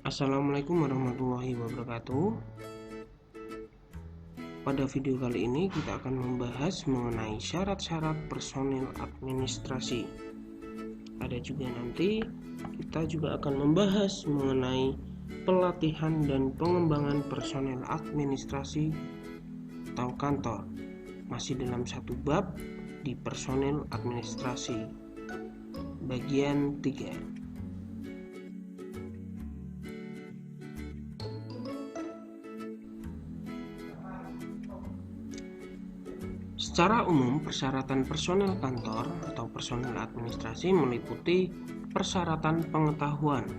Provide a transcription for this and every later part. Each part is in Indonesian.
Assalamualaikum warahmatullahi wabarakatuh. Pada video kali ini kita akan membahas mengenai syarat-syarat personil administrasi. Ada juga nanti kita juga akan membahas mengenai pelatihan dan pengembangan personil administrasi atau kantor. Masih dalam satu bab di personil administrasi. Bagian 3. Secara umum, persyaratan personel kantor atau personel administrasi meliputi persyaratan pengetahuan,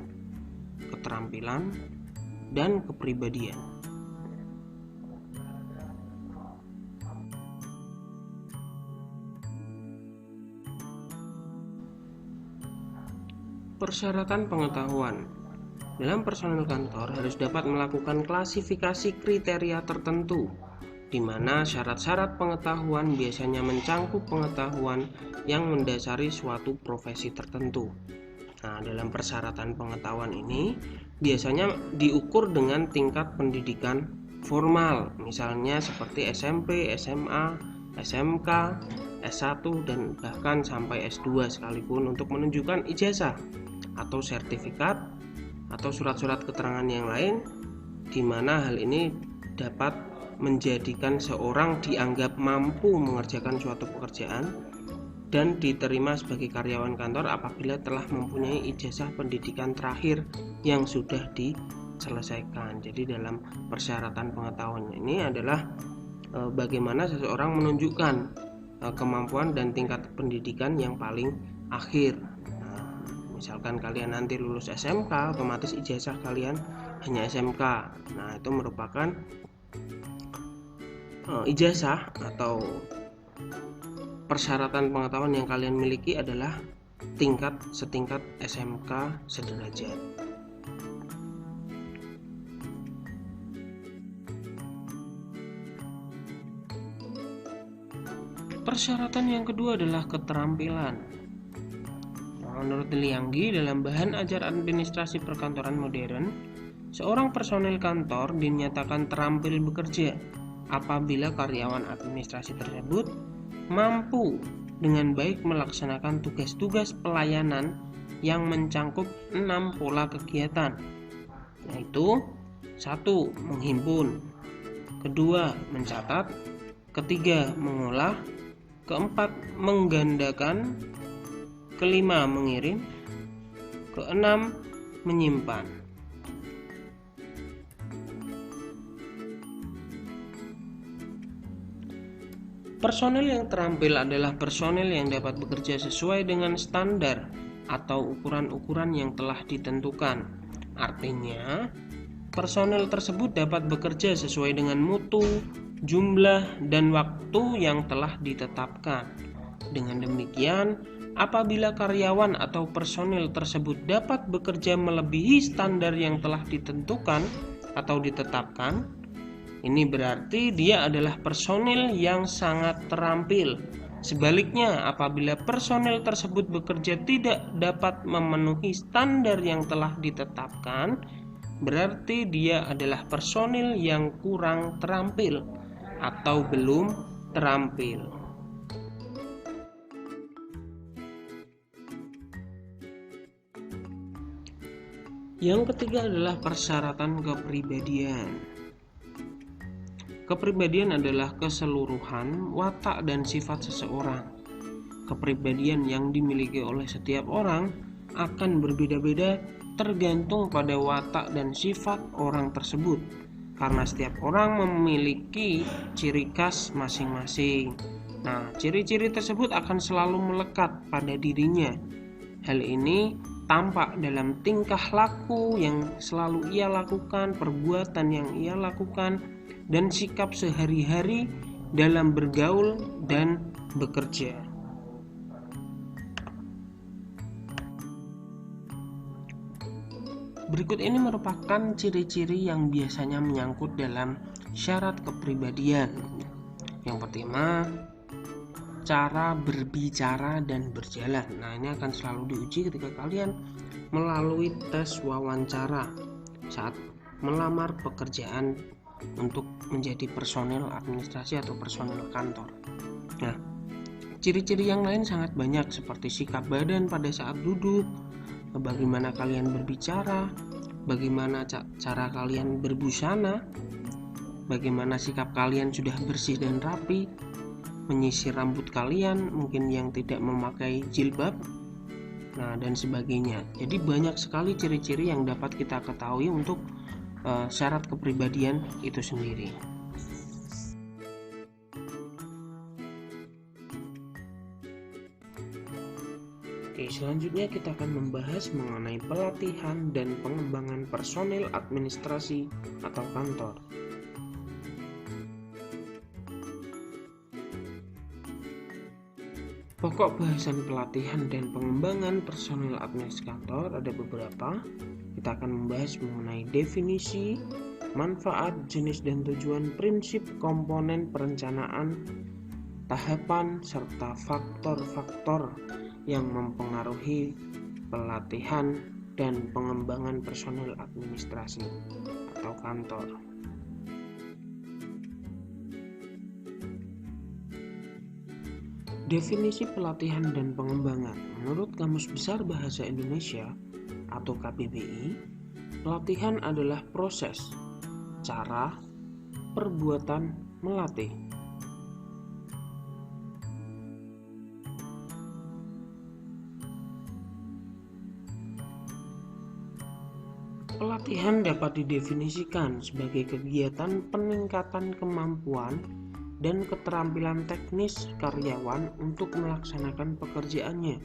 keterampilan, dan kepribadian. Persyaratan pengetahuan. Dalam personel kantor harus dapat melakukan klasifikasi kriteria tertentu, di mana syarat-syarat pengetahuan biasanya mencangkup pengetahuan yang mendasari suatu profesi tertentu. Nah, dalam persyaratan pengetahuan ini biasanya diukur dengan tingkat pendidikan formal, misalnya seperti SMP, SMA, SMK, S1, dan bahkan sampai S2 sekalipun untuk menunjukkan ijazah atau sertifikat atau surat-surat keterangan yang lain, di mana hal ini dapat menjadikan seorang dianggap mampu mengerjakan suatu pekerjaan dan diterima sebagai karyawan kantor apabila telah mempunyai ijazah pendidikan terakhir yang sudah diselesaikan. Jadi dalam persyaratan pengetahuan ini adalah bagaimana seseorang menunjukkan kemampuan dan tingkat pendidikan yang paling akhir. Misalkan kalian nanti lulus SMK, otomatis ijazah kalian hanya SMK. Nah, itu merupakan ijazah atau persyaratan pengetahuan yang kalian miliki adalah setingkat SMK sederajat. Persyaratan yang kedua adalah keterampilan. Menurut Lianggi, dalam bahan ajar administrasi perkantoran modern, seorang personel kantor dinyatakan terampil bekerja apabila karyawan administrasi tersebut mampu dengan baik melaksanakan tugas-tugas pelayanan yang mencangkup 6 pola kegiatan, yaitu 1. Menghimpun, 2. Mencatat, 3. Mengolah, 4. Menggandakan, 5. Mengirim, 6. Menyimpan. Personel yang terampil adalah personel yang dapat bekerja sesuai dengan standar atau ukuran-ukuran yang telah ditentukan. Artinya, personel tersebut dapat bekerja sesuai dengan mutu, jumlah, dan waktu yang telah ditetapkan. Dengan demikian, apabila karyawan atau personel tersebut dapat bekerja melebihi standar yang telah ditentukan atau ditetapkan, ini berarti dia adalah personil yang sangat terampil. Sebaliknya, apabila personil tersebut bekerja tidak dapat memenuhi standar yang telah ditetapkan, berarti dia adalah personil yang kurang terampil atau belum terampil. Yang ketiga adalah persyaratan kepribadian. Kepribadian adalah keseluruhan watak dan sifat seseorang. Kepribadian yang dimiliki oleh setiap orang akan berbeda-beda tergantung pada watak dan sifat orang tersebut, karena setiap orang memiliki ciri khas masing-masing. Nah, ciri-ciri tersebut akan selalu melekat pada dirinya. Hal ini tampak dalam tingkah laku yang selalu ia lakukan, perbuatan yang ia lakukan, dan sikap sehari-hari dalam bergaul dan bekerja. Berikut ini merupakan ciri-ciri yang biasanya menyangkut dalam syarat kepribadian. Yang pertama, cara berbicara dan berjalan. Nah, ini akan selalu diuji ketika kalian melalui tes wawancara. saat melamar pekerjaan untuk menjadi personel administrasi atau personel kantor. Nah, ciri-ciri yang lain sangat banyak seperti sikap badan pada saat duduk, bagaimana kalian berbicara, bagaimana cara kalian berbusana, bagaimana sikap kalian sudah bersih dan rapi, menyisir rambut kalian, mungkin yang tidak memakai jilbab, nah dan sebagainya. Jadi banyak sekali ciri-ciri yang dapat kita ketahui untuk syarat kepribadian itu sendiri. Oke, selanjutnya kita akan membahas mengenai pelatihan dan pengembangan personil administrasi atau kantor. Pokok bahasan pelatihan dan pengembangan personil administrasi kantor ada beberapa. Kita akan membahas mengenai definisi, manfaat, jenis dan tujuan, prinsip, komponen perencanaan, tahapan, serta faktor-faktor yang mempengaruhi pelatihan dan pengembangan personil administrasi atau kantor. Definisi pelatihan dan pengembangan. Menurut Kamus Besar Bahasa Indonesia atau KBBI, pelatihan adalah proses, cara, perbuatan melatih. Pelatihan dapat didefinisikan sebagai kegiatan peningkatan kemampuan dan keterampilan teknis karyawan untuk melaksanakan pekerjaannya.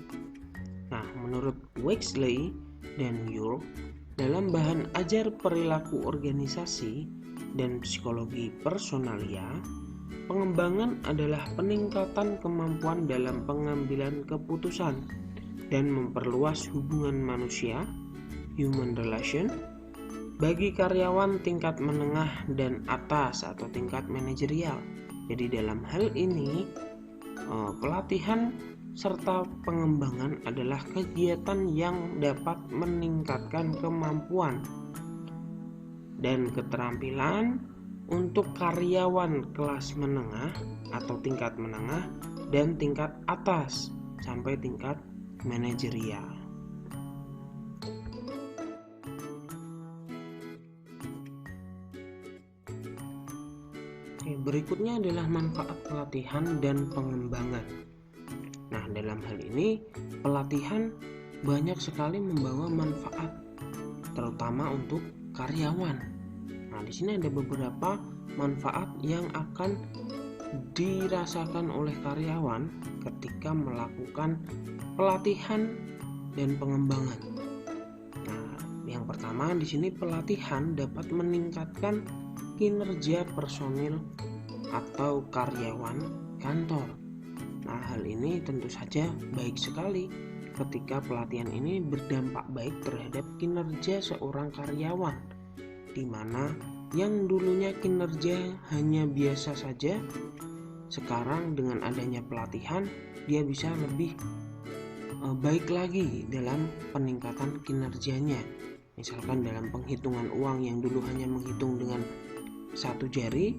Nah, menurut Wexley dan York, dalam bahan ajar perilaku organisasi dan psikologi personalia, pengembangan adalah peningkatan kemampuan dalam pengambilan keputusan dan memperluas hubungan manusia, human relation, bagi karyawan tingkat menengah dan atas atau tingkat manajerial. Jadi dalam hal ini pelatihan serta pengembangan adalah kegiatan yang dapat meningkatkan kemampuan dan keterampilan untuk karyawan kelas menengah atau tingkat menengah dan tingkat atas sampai tingkat manajerial. Berikutnya adalah manfaat pelatihan dan pengembangan. Nah, dalam hal ini pelatihan banyak sekali membawa manfaat, terutama untuk karyawan. Nah, di sini ada beberapa manfaat yang akan dirasakan oleh karyawan ketika melakukan pelatihan dan pengembangan. Nah, yang pertama di sini pelatihan dapat meningkatkan kinerja personil atau karyawan kantor. Nah, hal ini tentu saja baik sekali ketika pelatihan ini berdampak baik terhadap kinerja seorang karyawan, di mana yang dulunya kinerja hanya biasa saja, sekarang dengan adanya pelatihan dia bisa lebih baik lagi dalam peningkatan kinerjanya. Misalkan dalam penghitungan uang yang dulu hanya menghitung dengan satu jari,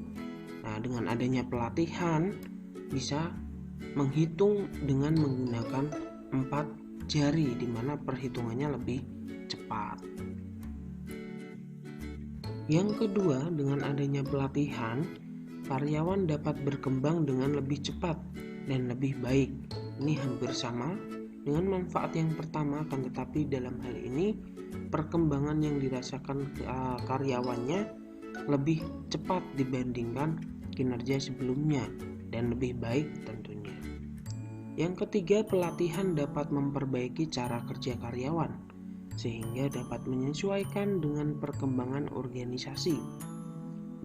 nah dengan adanya pelatihan bisa menghitung dengan menggunakan 4 jari, di mana perhitungannya lebih cepat. Yang kedua, dengan adanya pelatihan, karyawan dapat berkembang dengan lebih cepat dan lebih baik. Ini hampir sama dengan manfaat yang pertama, akan tetapi dalam hal ini perkembangan yang dirasakan karyawannya lebih cepat dibandingkan kinerja sebelumnya dan lebih baik tentunya. Yang ketiga, pelatihan dapat memperbaiki cara kerja karyawan sehingga dapat menyesuaikan dengan perkembangan organisasi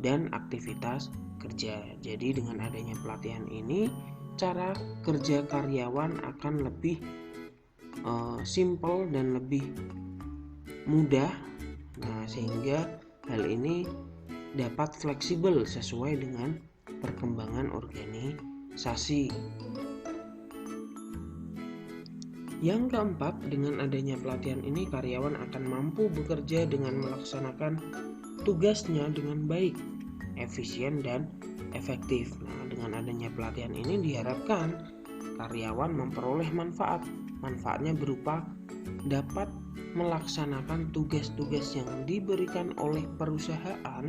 dan aktivitas kerja. Jadi dengan adanya pelatihan ini, cara kerja karyawan akan lebih simple dan lebih mudah. Nah, sehingga hal ini dapat fleksibel sesuai dengan perkembangan organisasi. Yang keempat, dengan adanya pelatihan ini karyawan akan mampu bekerja dengan melaksanakan tugasnya dengan baik, efisien, dan efektif. Nah, dengan adanya pelatihan ini diharapkan karyawan memperoleh manfaat. Manfaatnya berupa dapat melaksanakan tugas-tugas yang diberikan oleh perusahaan,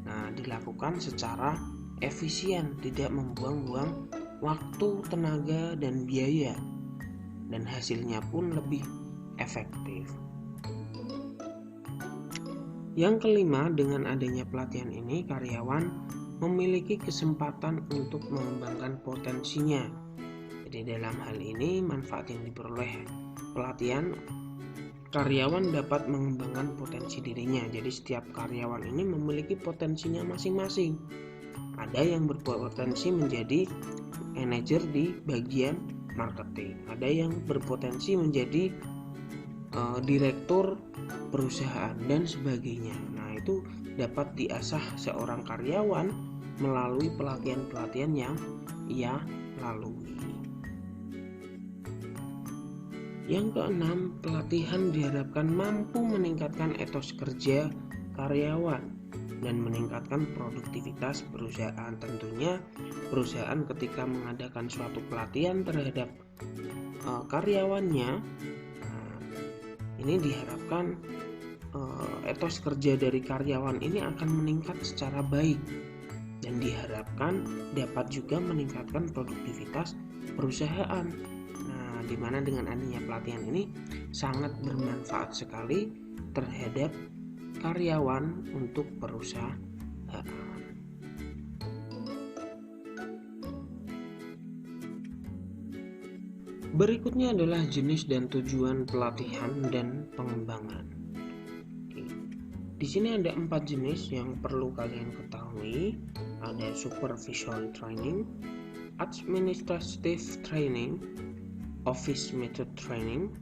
nah, dilakukan secara efisien, tidak membuang-buang waktu, tenaga, dan biaya, dan hasilnya pun lebih efektif. Yang kelima, dengan adanya pelatihan ini karyawan memiliki kesempatan untuk mengembangkan potensinya. Jadi dalam hal ini manfaat yang diperoleh pelatihan, karyawan dapat mengembangkan potensi dirinya. Jadi setiap karyawan ini memiliki potensinya masing-masing. Ada yang berpotensi menjadi manajer di bagian marketing, ada yang berpotensi menjadi direktur perusahaan, dan sebagainya. Nah, itu dapat diasah seorang karyawan melalui pelatihan-pelatihan yang ia lalui. Yang keenam, pelatihan diharapkan mampu meningkatkan etos kerja karyawan dan meningkatkan produktivitas perusahaan. Tentunya perusahaan ketika mengadakan suatu pelatihan terhadap karyawannya, ini diharapkan etos kerja dari karyawan ini akan meningkat secara baik, dan diharapkan dapat juga meningkatkan produktivitas perusahaan. Nah, dimana dengan adanya pelatihan ini sangat bermanfaat sekali terhadap karyawan untuk perusahaan. Berikutnya adalah jenis dan tujuan pelatihan dan pengembangan. Di sini ada 4 jenis yang perlu kalian ketahui. Ada supervisory training, administrative training, office method training,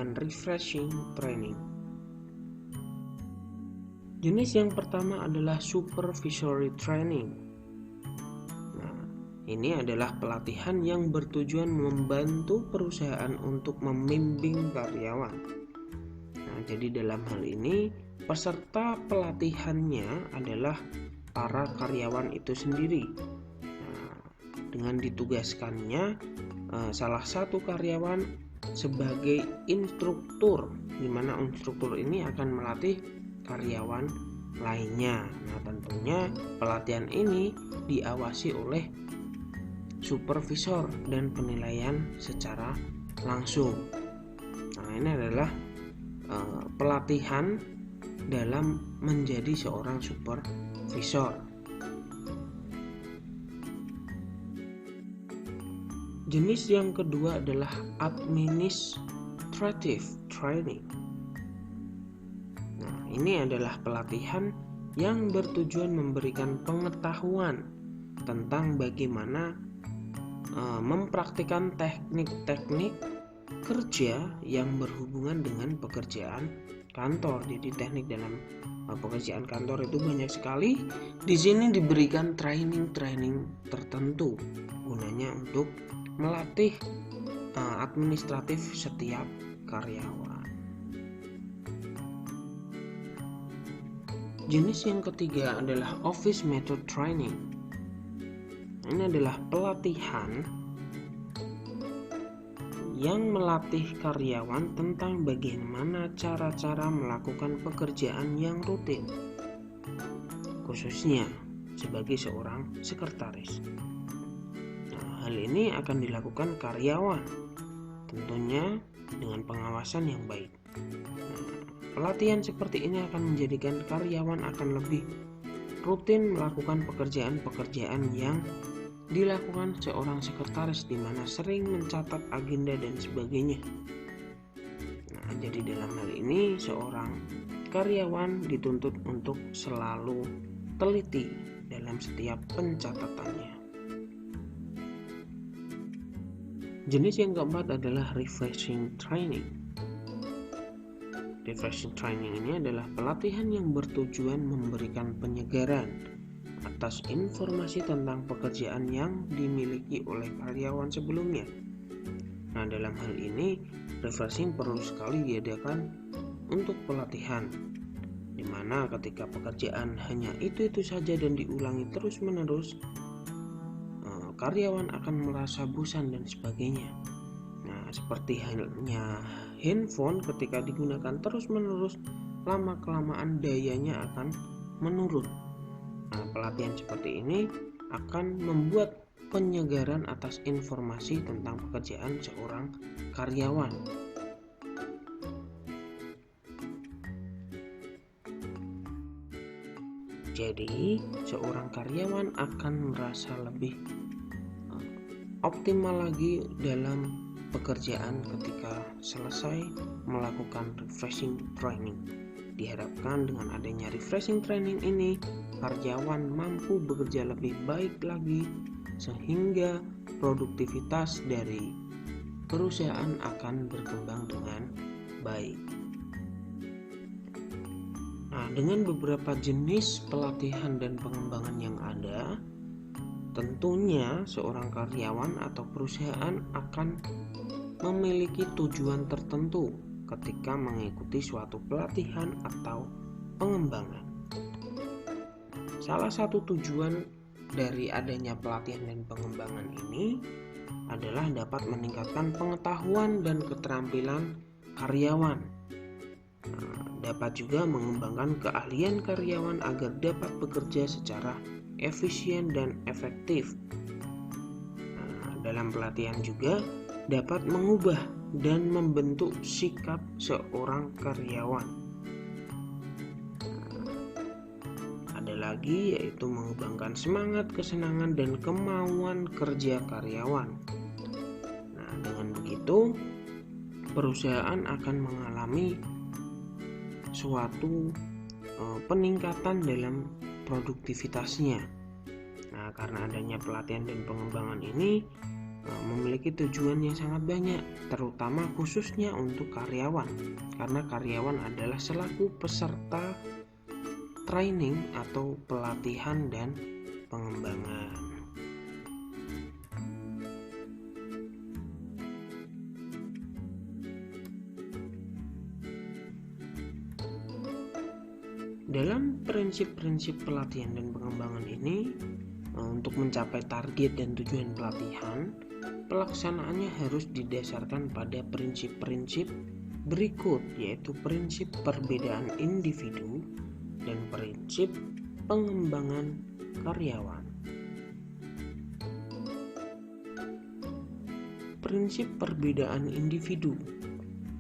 and refreshing training. Jenis yang pertama adalah supervisory training. Nah, ini adalah pelatihan yang bertujuan membantu perusahaan untuk membimbing karyawan. Nah, jadi dalam hal ini peserta pelatihannya adalah para karyawan itu sendiri. Nah, dengan ditugaskannya salah satu karyawan sebagai instruktur, di mana instruktur ini akan melatih karyawan lainnya. Nah, tentunya pelatihan ini diawasi oleh supervisor dan penilaian secara langsung. Nah, ini adalah pelatihan dalam menjadi seorang supervisor. Jenis yang kedua adalah administrative training. Nah, ini adalah pelatihan yang bertujuan memberikan pengetahuan tentang bagaimana mempraktikkan teknik-teknik kerja yang berhubungan dengan pekerjaan kantor. Jadi teknik dalam pekerjaan kantor itu banyak sekali. Di sini diberikan training-training tertentu gunanya untuk melatih administratif setiap karyawan. Jenis yang ketiga adalah office method training. Ini adalah pelatihan yang melatih karyawan tentang bagaimana cara-cara melakukan pekerjaan yang rutin, khususnya sebagai seorang sekretaris. Nah, hal ini akan dilakukan karyawan, tentunya dengan pengawasan yang baik. Nah, pelatihan seperti ini akan menjadikan karyawan akan lebih rutin melakukan pekerjaan-pekerjaan yang dilakukan seorang sekretaris, di mana sering mencatat agenda dan sebagainya. Nah, jadi dalam hal ini seorang karyawan dituntut untuk selalu teliti dalam setiap pencatatannya. Jenis yang keempat adalah refreshing training. Refreshing training ini adalah pelatihan yang bertujuan memberikan penyegaran atas informasi tentang pekerjaan yang dimiliki oleh karyawan sebelumnya. Nah, dalam hal ini refreshing perlu sekali diadakan untuk pelatihan, di mana ketika pekerjaan hanya itu-itu saja dan diulangi terus-menerus, karyawan akan merasa bosan dan sebagainya. Nah, seperti halnya handphone, ketika digunakan terus-menerus, lama-kelamaan dayanya akan menurun. Nah, pelatihan seperti ini akan membuat penyegaran atas informasi tentang pekerjaan seorang karyawan. Jadi, seorang karyawan akan merasa lebih optimal lagi dalam pekerjaan ketika selesai melakukan refreshing training. Diharapkan dengan adanya refreshing training ini, karyawan mampu bekerja lebih baik lagi sehingga produktivitas dari perusahaan akan berkembang dengan baik. Nah, dengan beberapa jenis pelatihan dan pengembangan yang ada, tentunya seorang karyawan atau perusahaan akan memiliki tujuan tertentu ketika mengikuti suatu pelatihan atau pengembangan. Salah satu tujuan dari adanya pelatihan dan pengembangan ini adalah dapat meningkatkan pengetahuan dan keterampilan karyawan. Dapat juga mengembangkan keahlian karyawan agar dapat bekerja secara efisien dan efektif. Dalam pelatihan juga dapat mengubah dan membentuk sikap seorang karyawan. Ada lagi yaitu mengembangkan semangat, kesenangan, dan kemauan kerja karyawan. Nah, dengan begitu perusahaan akan mengalami suatu peningkatan dalam produktivitasnya. Nah, karena adanya pelatihan dan pengembangan ini memiliki tujuan yang sangat banyak, terutama khususnya untuk karyawan, karena karyawan adalah selaku peserta training atau pelatihan dan pengembangan. Dalam prinsip-prinsip pelatihan dan pengembangan ini, untuk mencapai target dan tujuan pelatihan, pelaksanaannya harus didasarkan pada prinsip-prinsip berikut, yaitu prinsip perbedaan individu dan prinsip pengembangan karyawan. Prinsip perbedaan individu.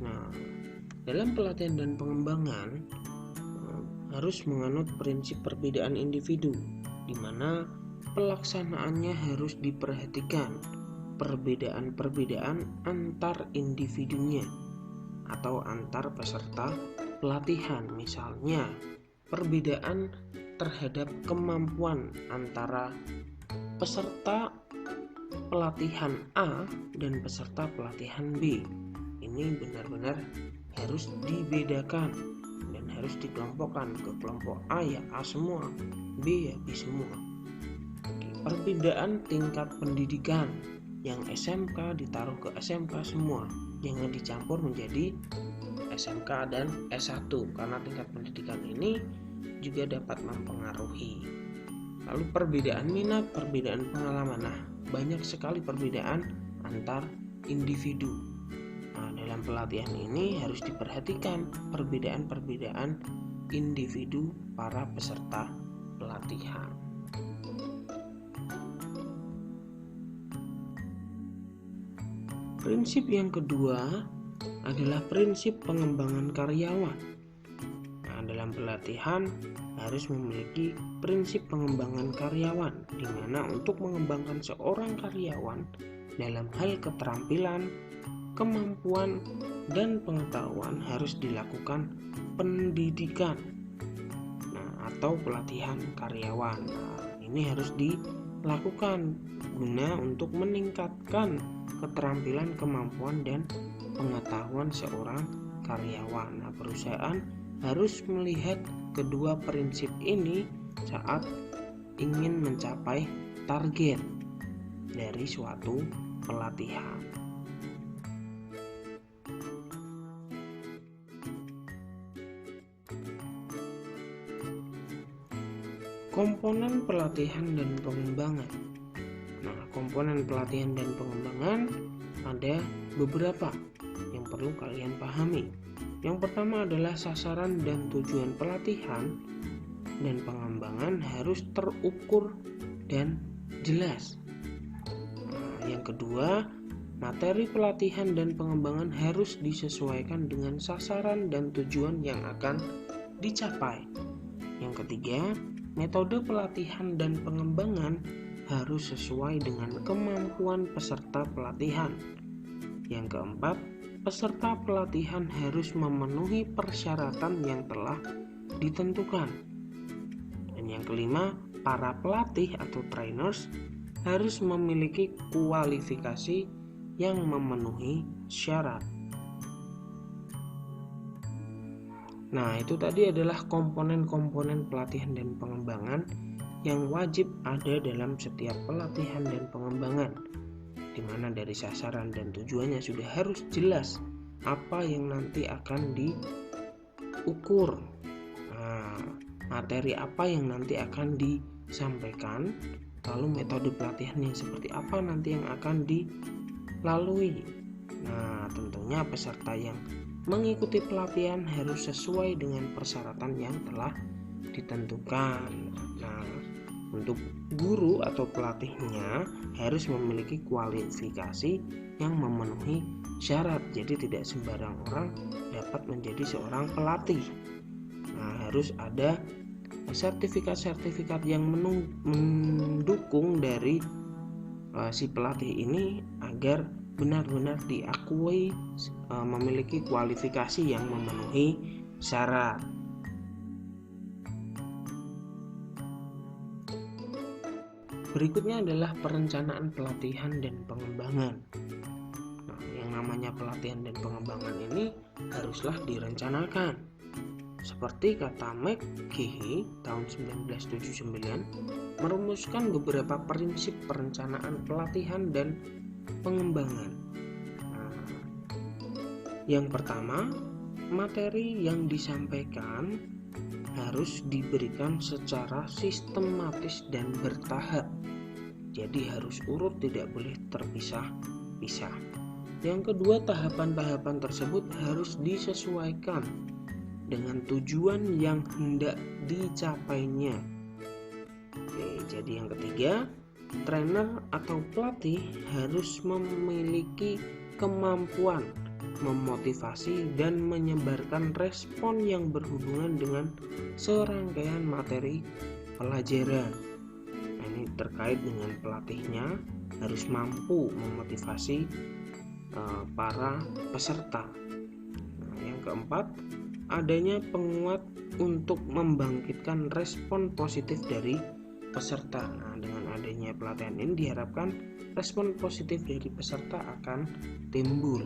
Nah, dalam pelatihan dan pengembangan harus menganut prinsip perbedaan individu, di mana pelaksanaannya harus diperhatikan perbedaan-perbedaan antar individunya atau antar peserta pelatihan. Misalnya, perbedaan terhadap kemampuan antara peserta pelatihan A dan peserta pelatihan B. Ini benar-benar harus dibedakan dan harus dikelompokkan ke kelompok A ya A semua, B ya B semua. Perbedaan tingkat pendidikan, yang SMK ditaruh ke SMK semua, jangan dicampur menjadi SMK dan S1, karena tingkat pendidikan ini juga dapat mempengaruhi. Lalu perbedaan minat, perbedaan pengalaman. Nah, banyak sekali perbedaan antar individu. Nah, dalam pelatihan ini harus diperhatikan perbedaan-perbedaan individu para peserta pelatihan. Prinsip yang kedua adalah prinsip pengembangan karyawan. Nah, dalam pelatihan harus memiliki prinsip pengembangan karyawan, di mana untuk mengembangkan seorang karyawan dalam hal keterampilan, kemampuan, dan pengetahuan harus dilakukan pendidikan, atau pelatihan karyawan. Nah, ini harus dilakukan guna untuk meningkatkan keterampilan, kemampuan, dan pengetahuan seorang karyawan. Nah, perusahaan harus melihat kedua prinsip ini saat ingin mencapai target dari suatu pelatihan. komponen pelatihan dan pengembangan. Nah, komponen pelatihan dan pengembangan ada beberapa yang perlu kalian pahami. Yang pertama adalah sasaran dan tujuan pelatihan dan pengembangan harus terukur dan jelas. Nah, yang kedua, materi pelatihan dan pengembangan harus disesuaikan dengan sasaran dan tujuan yang akan dicapai. Yang ketiga, metode pelatihan dan pengembangan harus sesuai dengan kemampuan peserta pelatihan. Yang keempat, peserta pelatihan harus memenuhi persyaratan yang telah ditentukan. Dan yang kelima, para pelatih atau trainers harus memiliki kualifikasi yang memenuhi syarat. Nah, itu tadi adalah komponen-komponen pelatihan dan pengembangan yang wajib ada dalam setiap pelatihan dan pengembangan, di mana dari sasaran dan tujuannya sudah harus jelas apa yang nanti akan diukur. Nah, materi apa yang nanti akan disampaikan, lalu metode pelatihan yang seperti apa nanti yang akan dilalui. Nah, tentunya peserta yang mengikuti pelatihan harus sesuai dengan persyaratan yang telah ditentukan. Nah, untuk guru atau pelatihnya harus memiliki kualifikasi yang memenuhi syarat. Jadi tidak sembarang orang dapat menjadi seorang pelatih. Nah, harus ada sertifikat-sertifikat yang mendukung dari si pelatih ini agar benar-benar diakui memiliki kualifikasi yang memenuhi syarat. Berikutnya adalah perencanaan pelatihan dan pengembangan. Nah, yang namanya pelatihan dan pengembangan ini haruslah direncanakan. Seperti kata McGehee tahun 1979 merumuskan beberapa prinsip perencanaan pelatihan dan pengembangan. Nah, yang pertama, materi yang disampaikan harus diberikan secara sistematis dan bertahap. Jadi harus urut, tidak boleh terpisah-pisah. Yang kedua, tahapan-tahapan tersebut harus disesuaikan dengan tujuan yang hendak dicapainya. Oke, jadi yang ketiga, trainer atau pelatih harus memiliki kemampuan memotivasi dan menyebarkan respon yang berhubungan dengan serangkaian materi pelajaran. Nah, ini terkait dengan pelatihnya harus mampu memotivasi para peserta. Nah, yang keempat, adanya penguat untuk membangkitkan respon positif dari peserta. Nah, dengan adanya pelatihan ini diharapkan respon positif dari peserta akan timbul.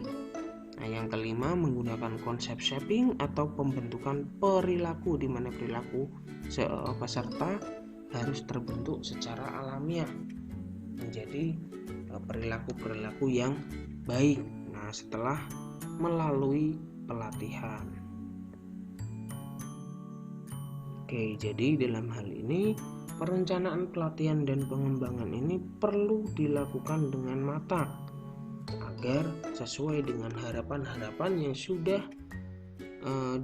Nah, yang kelima, menggunakan konsep shaping atau pembentukan perilaku, di mana perilaku peserta harus terbentuk secara alamiah menjadi perilaku-perilaku yang baik. Nah, setelah melalui pelatihan. Oke, jadi dalam hal ini perencanaan pelatihan dan pengembangan ini perlu dilakukan dengan matang agar sesuai dengan harapan-harapan yang sudah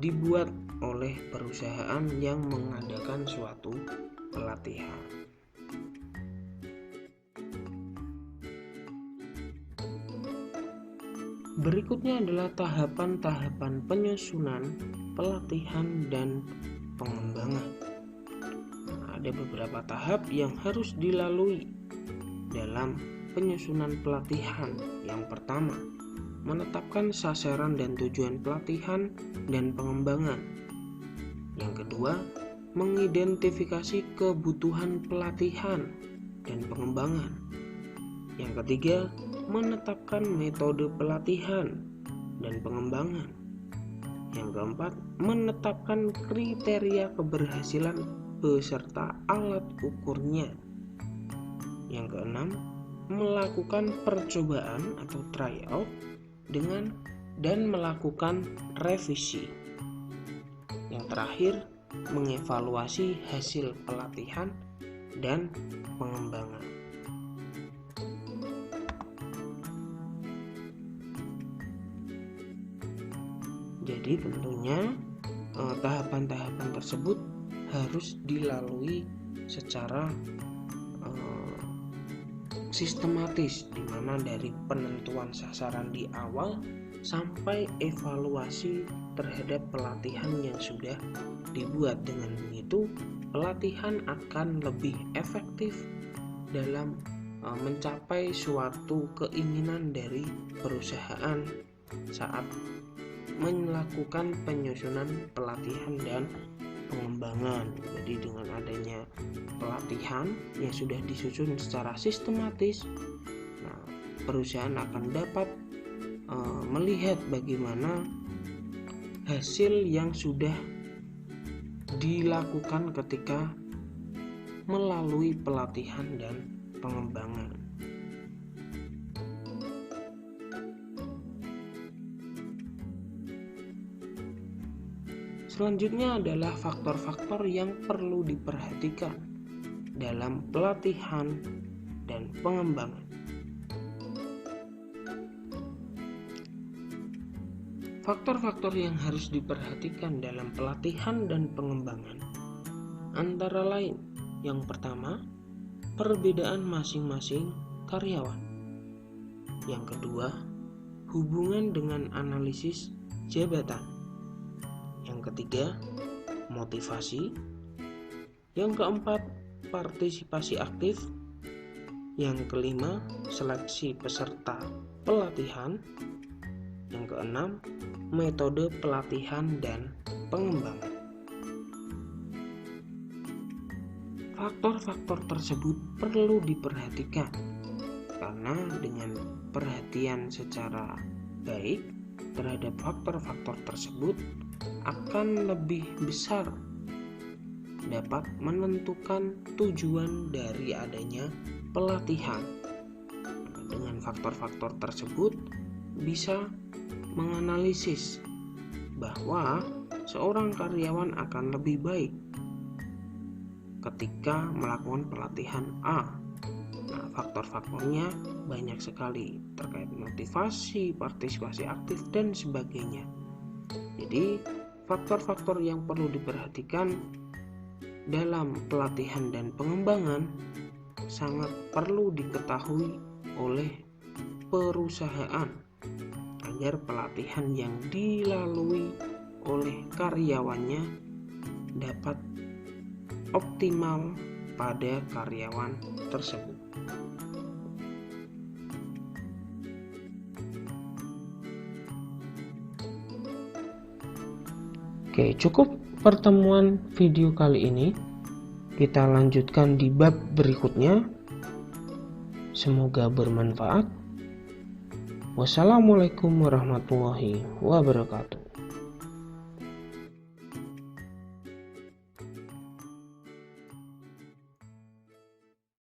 dibuat oleh perusahaan yang mengadakan suatu pelatihan. Berikutnya adalah tahapan-tahapan penyusunan pelatihan dan pengembangan. Nah, ada beberapa tahap yang harus dilalui dalam penyusunan pelatihan. Yang pertama, menetapkan sasaran dan tujuan pelatihan dan pengembangan. Yang kedua, mengidentifikasi kebutuhan pelatihan dan pengembangan. Yang ketiga, menetapkan metode pelatihan dan pengembangan. Yang keempat, menetapkan kriteria keberhasilan beserta alat ukurnya. Yang keenam, melakukan percobaan atau tryout dan melakukan revisi. Yang terakhir, mengevaluasi hasil pelatihan dan pengembangan. Jadi tentunya tahapan-tahapan tersebut harus dilalui secara sistematis, di mana dari penentuan sasaran di awal sampai evaluasi terhadap pelatihan yang sudah dibuat. Dengan begitu, pelatihan akan lebih efektif dalam mencapai suatu keinginan dari perusahaan saat melakukan penyusunan pelatihan dan pengembangan. Jadi dengan adanya pelatihan yang sudah disusun secara sistematis, perusahaan akan dapat melihat bagaimana hasil yang sudah dilakukan ketika melalui pelatihan dan pengembangan. Selanjutnya adalah faktor-faktor yang perlu diperhatikan dalam pelatihan dan pengembangan. Faktor-faktor yang harus diperhatikan dalam pelatihan dan pengembangan antara lain: yang pertama, perbedaan masing-masing karyawan. Yang kedua, hubungan dengan analisis jabatan. Yang ketiga, motivasi. Yang keempat, partisipasi aktif. Yang kelima, seleksi peserta pelatihan. Yang keenam, metode pelatihan dan pengembangan. Faktor-faktor tersebut perlu diperhatikan karena dengan perhatian secara baik terhadap faktor-faktor tersebut akan lebih besar dapat menentukan tujuan dari adanya pelatihan. Dengan faktor-faktor tersebut bisa menganalisis bahwa seorang karyawan akan lebih baik ketika melakukan pelatihan A. Faktor-faktornya banyak sekali terkait motivasi, partisipasi aktif, dan sebagainya. Jadi, faktor-faktor yang perlu diperhatikan dalam pelatihan dan pengembangan sangat perlu diketahui oleh perusahaan agar pelatihan yang dilalui oleh karyawannya dapat optimal pada karyawan tersebut. Oke, cukup pertemuan video kali ini. Kita lanjutkan di bab berikutnya. Semoga bermanfaat. Wassalamualaikum warahmatullahi wabarakatuh.